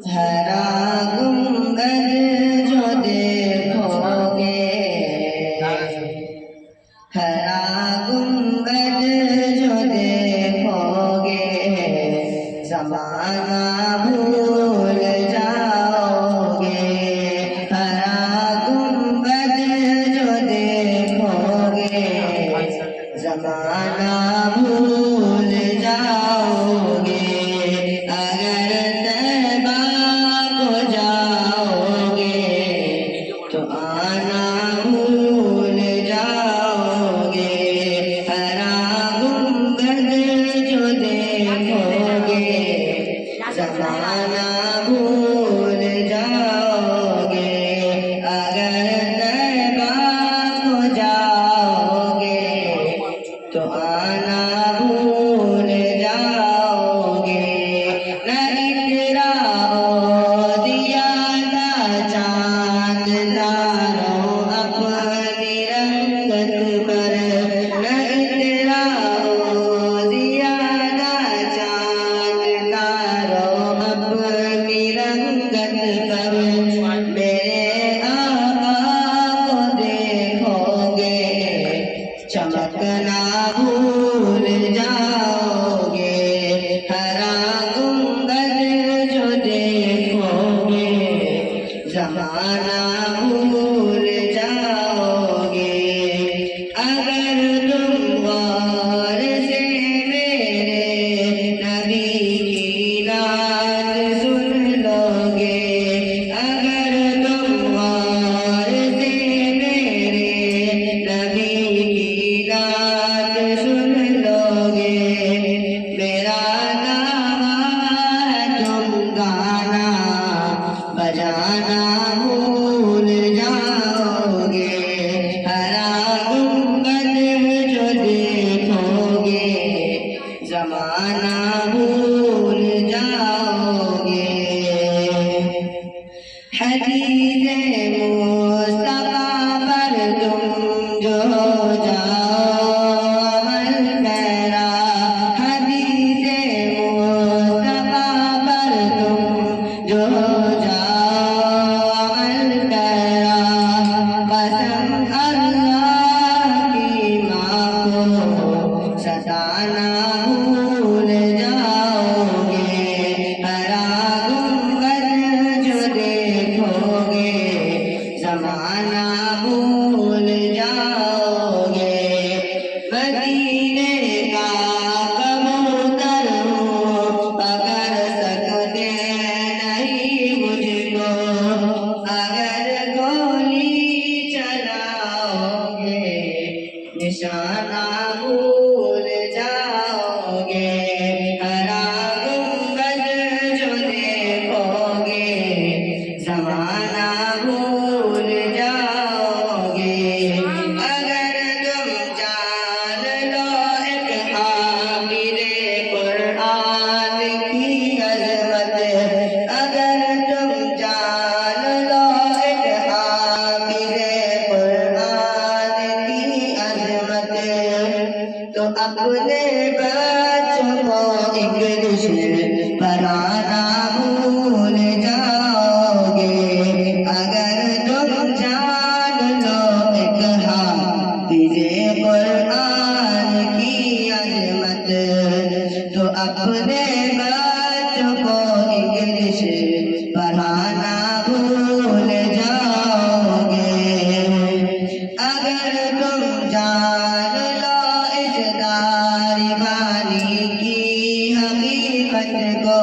हरा गुंबद जो देखोगे, हरा गुंबद जो देखोगे, ज़माना भूल जाओगे। हरा गुंबद जो देखोगे, ज़माना भूल जाओगे। अगर तैबा को जाओगे तो आना भूल जाओगे। हरा गुंबद जो देखोगे, ज़माना भूल जाओगे। अगर तैबा को जाओगे तो आना भूल जाओगे। न इकराओ दिया था चांद तारों अपनी रंगत पर, न इकराओ दिया था चांद तारों अपनी रंगत पर। मेरे आका को देखोगे, चमकना भूल जाओगे। हरा गुंबद जो देखोगे, ज़माना भूल जाओगे। अगर तुम गौर से मेरे नबी की नात सुन लोगे, अगर तुम गौर से मेरे नबी की नात सुन लोगे, मेरा दावा है तुम गाना बजाना भूल जाओगे। हरा गुंबद जो देखोगे, ज़माना भूल जाओगे। हदीसे मुस्तफा पर तुम जो जाओ अमल पैरा, हदीसे मुस्तफा पर तुम जो जाओ अमल पैरा। कसम अल्लाह की माँ को सताना भूल जाओगे। हरा गुंबद जो देखोगे, ज़माना भूल जाओगे। मदीने का कबूतर हूँ, पकड़ सकते नहीं मुझको। अगर गोली चलाओगे, निशाना भूल जाओगे। हरा गुंबद जो देखोगे, ज़माना भूल जाओगे। अगर तुम जान लो एक हामिले कुरान की अज़मत, अगर तुम जान लो एक हामिले कुरान की अज़मत, तो अपने बच्चों को इंग्लिश पढ़ाना भूल जाओगे। अगर तुम जान लो एक हाफिज़े कुरान की अज़मत, तो अपने बच्चों को इंग्लिश पढ़ाना भूल जाओगे। अगर तुम जान लो इस दारी बानी की हकीकत को,